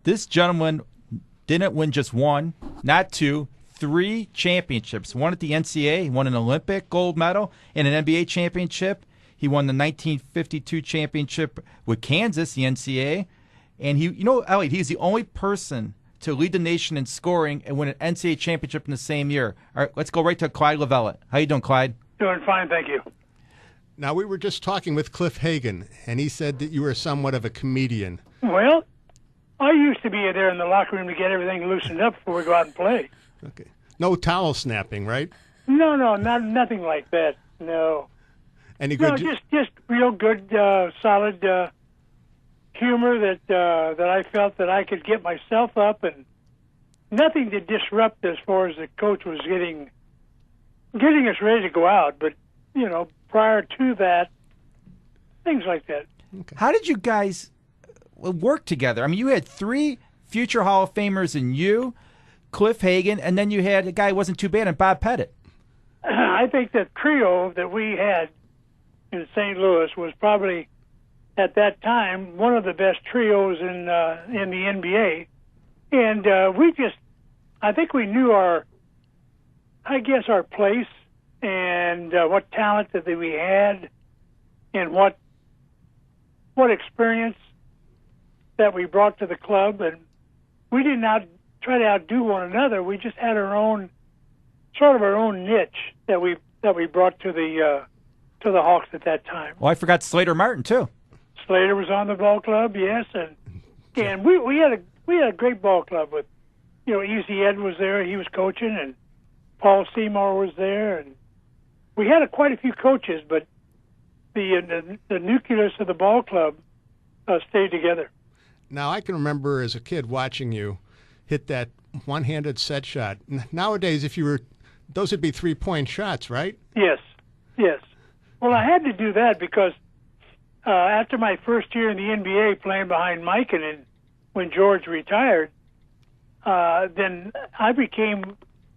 This gentleman didn't win just one, not two, 3 championships. One at the NCAA, he won an Olympic gold medal and an NBA championship. He won the 1952 championship with Kansas, the NCAA. And Elliott, he's the only person to lead the nation in scoring and win an NCAA championship in the same year. All right, let's go right to Clyde Lovellette. How you doing, Clyde? Doing fine, thank you. Now, we were just talking with Cliff Hagan, and he said that you were somewhat of a comedian. Well, I used to be there in the locker room to get everything loosened up before we go out and play. Okay. No towel snapping, right? No, nothing like that. No. Any good? No, just real good, solid humor that I felt that I could get myself up, and nothing to disrupt as far as the coach was getting us ready to go out. But prior to that, things like that. Okay. How did you guys work together? I mean, you had 3 future Hall of Famers in you, Cliff Hagan, and then you had a guy who wasn't too bad, and Bob Pettit. I think the trio that we had in St. Louis was probably, at that time, one of the best trios in the NBA. And I think we knew our place and what talent that we had and what experience that we brought to the club. And we did not try to outdo one another. We just had our own niche that we brought to the Hawks at that time. Well, I forgot Slater Martin too. Slater was on the ball club, yes, and we had a great ball club with, Easy Ed was there, he was coaching, and Paul Seymour was there, and we had quite a few coaches, but the nucleus of the ball club stayed together. Now, I can remember as a kid watching you hit that one-handed set shot. Nowadays, those would be 3-point shots, right? Yes. Well, I had to do that because after my first year in the NBA playing behind Mike and when George retired, then I became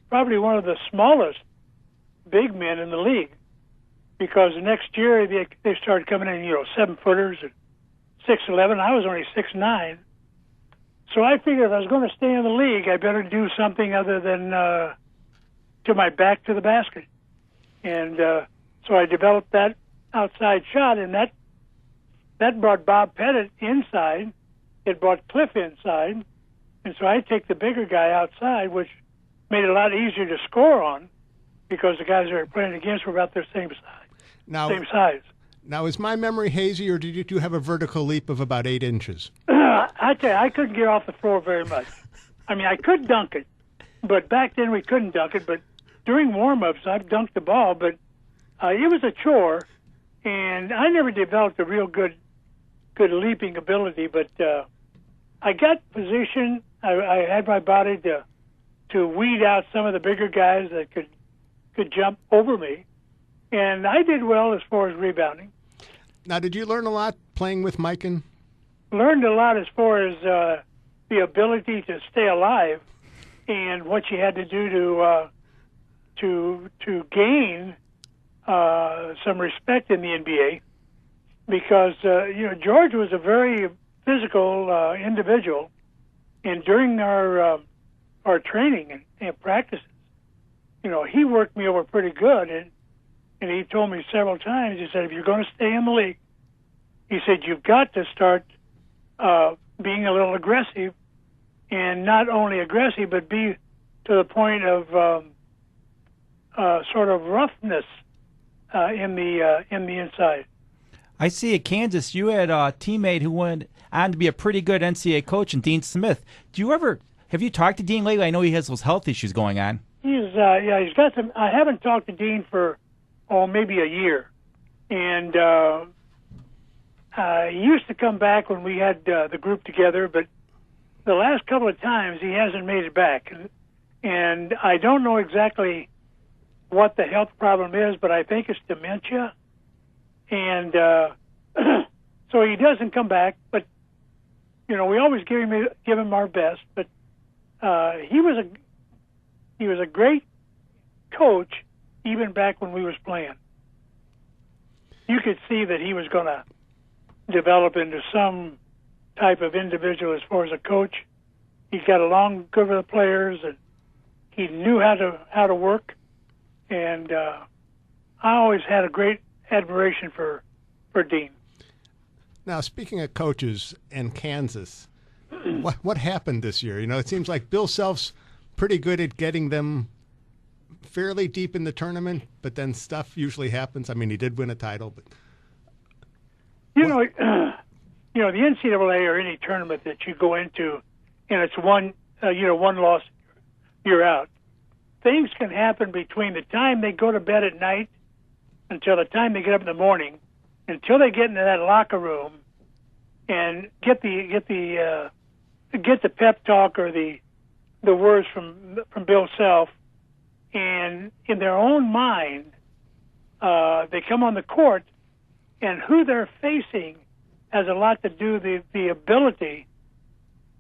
probably one of the smallest big men in the league, because the next year they started coming in, 7-footers and 6'11". I was only 6'9". So I figured if I was going to stay in the league, I better do something other than to my back to the basket. And so I developed that outside shot, and that brought Bob Pettit inside. It brought Cliff inside. And so I'd take the bigger guy outside, which made it a lot easier to score on because the guys they were playing against were about their same size. Now, is my memory hazy, or did you have a vertical leap of about 8 inches? I tell you, I couldn't get off the floor very much. I mean, I could dunk it, but back then we couldn't dunk it. But during warm-ups, I'd dunk the ball, but it was a chore, and I never developed a real good leaping ability. But I got position. I had my body to weed out some of the bigger guys that could jump over me, and I did well as far as rebounding. Now, did you learn a lot playing with Mike? Learned a lot as far as the ability to stay alive and what you had to do to gain some respect in the NBA, because George was a very physical individual, and during our training and practices, he worked me over pretty good, and he told me several times, he said, if you're going to stay in the league, he said, you've got to start being a little aggressive, and not only aggressive, but be to the point of sort of roughness in the inside. I see at Kansas you had a teammate who went on to be a pretty good NCAA coach, and Dean Smith. Have you talked to Dean lately? I know he has those health issues going on. He's got some. I haven't talked to Dean for maybe a year, and he used to come back when we had the group together, but the last couple of times he hasn't made it back, and I don't know exactly what the health problem is, but I think it's dementia, and so he doesn't come back. But we always give him our best. But he was a great coach even back when we was playing. You could see that he was going to develop into some type of individual as far as a coach, he got along good with the players, and he knew how to work. And I always had a great admiration for Dean. Now, speaking of coaches and Kansas, what happened this year? You know, it seems like Bill Self's pretty good at getting them fairly deep in the tournament, but then stuff usually happens. I mean, he did win a title, but you know, the NCAA or any tournament that you go into, and it's one loss, you're out. Things can happen between the time they go to bed at night until the time they get up in the morning, until they get into that locker room and get the pep talk or the words from Bill Self, and in their own mind, they come on the court, and who they're facing has a lot to do with the ability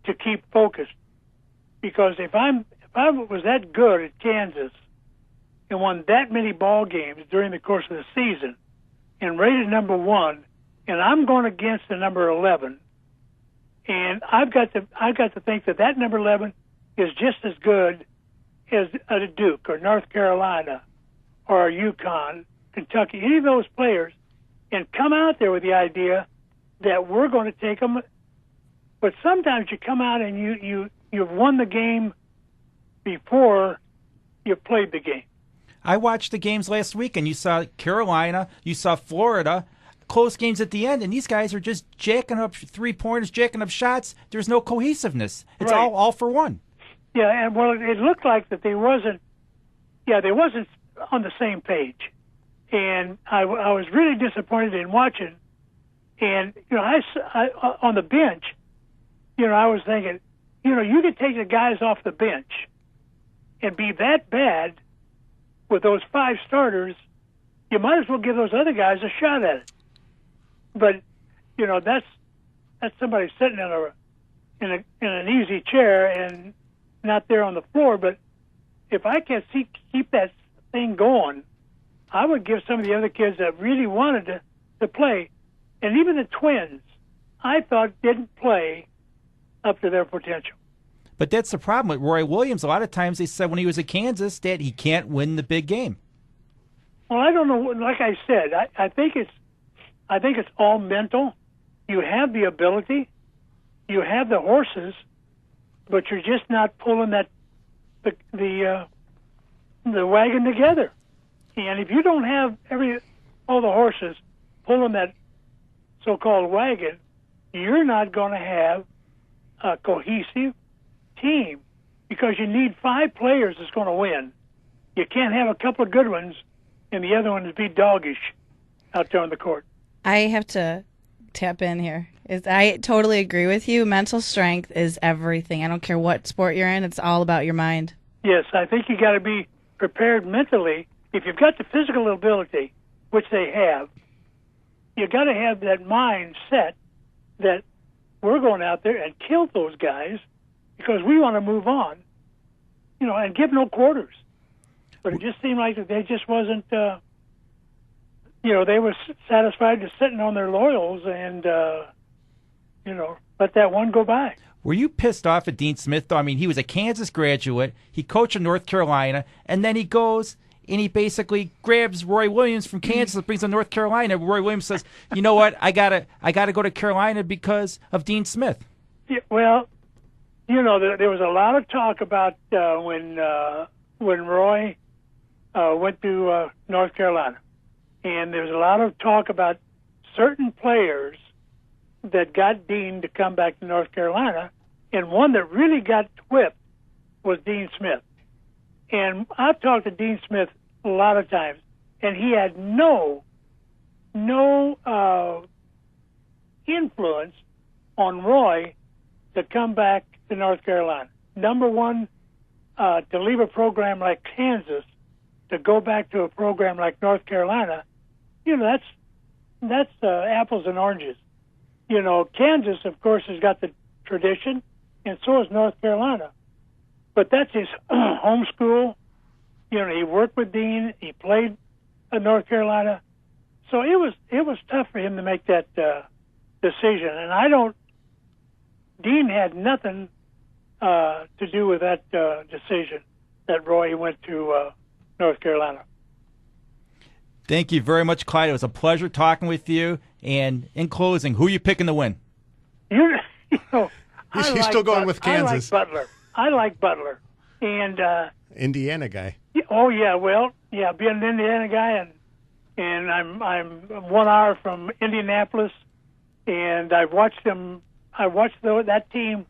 to keep focused. Because if I was that good at Kansas and won that many ball games during the course of the season and rated number 1, and I'm going against the number 11, and I've got to think that number 11 is just as good as a Duke or North Carolina or UConn, Kentucky, any of those players, and come out there with the idea that we're going to take them. But sometimes you come out and you've won the game before you played the game. I watched the games last week, and you saw Carolina, you saw Florida, close games at the end, and these guys are just jacking up three-pointers, jacking up shots. There's no cohesiveness. It's right. all for one. Yeah, and well, it looked like that they wasn't on the same page. And I was really disappointed in watching. And, you know, I on the bench, you know, I was thinking, you know, you could take the guys off the bench and be that bad with those 5 starters, you might as well give those other guys a shot at it. But, you know, that's somebody sitting in an easy chair and not there on the floor. But if I can keep that thing going, I would give some of the other kids that really wanted to play, and even the twins, I thought didn't play up to their potential. But that's the problem with Roy Williams. A lot of times they said when he was at Kansas that he can't win the big game. Well, I don't know. Like I said, I think it's all mental. You have the ability, you have the horses, but you're just not pulling the wagon together. And if you don't have all the horses pulling that so-called wagon, you're not going to have a cohesive team, because you need 5 players that's going to win. You can't have a couple of good ones and the other ones be doggish out there on the court. I have to tap in here. I totally agree with you. Mental strength is everything. I don't care what sport you're in. It's all about your mind. Yes, I think you got to be prepared mentally. If you've got the physical ability, which they have, you got to have that mindset that we're going out there and kill those guys because we want to move on, you know, and give no quarters. But it just seemed like that they just wasn't, you know, they were satisfied just sitting on their laurels and, you know, let that one go by. Were you pissed off at Dean Smith, though? I mean, he was a Kansas graduate. He coached in North Carolina, and then he goes and he basically grabs Roy Williams from Kansas and brings him to North Carolina. Roy Williams says, you know what, I gotta go to Carolina because of Dean Smith. Yeah, well, you know, there was a lot of talk about when Roy went to North Carolina. And there's a lot of talk about certain players that got Dean to come back to North Carolina, and one that really got whipped was Dean Smith. And I've talked to Dean Smith a lot of times, and he had no influence on Roy to come back to North Carolina. Number one, to leave a program like Kansas to go back to a program like North Carolina, you know, that's apples and oranges. You know, Kansas, of course, has got the tradition, and so has North Carolina. But that's his home school. You know, he worked with Dean. He played at North Carolina. So it was tough for him to make that decision. And Dean had nothing to do with that decision that Roy went to North Carolina. Thank you very much, Clyde. It was a pleasure talking with you. And in closing, who are you picking to win? You know, He's still going with Kansas. I like Butler. And Indiana guy. oh yeah, well, yeah, being an Indiana guy, and I'm 1 hour from Indianapolis, and I've watched them. I watched that team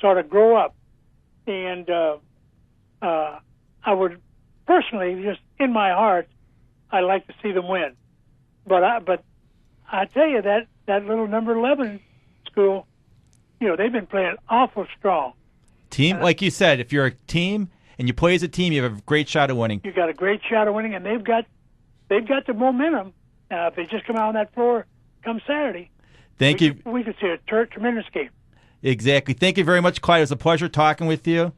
sort of grow up, and I would personally, just in my heart, I like to see them win. But I tell you that little number 11 school, you know, they've been playing awful strong. Team, like you said, if you're a team and you play as a team, you have a great shot of winning. You got a great shot of winning, and they've got the momentum. If they just come out on that floor come Saturday, we could see a tremendous game. Exactly. Thank you very much, Clyde. It was a pleasure talking with you.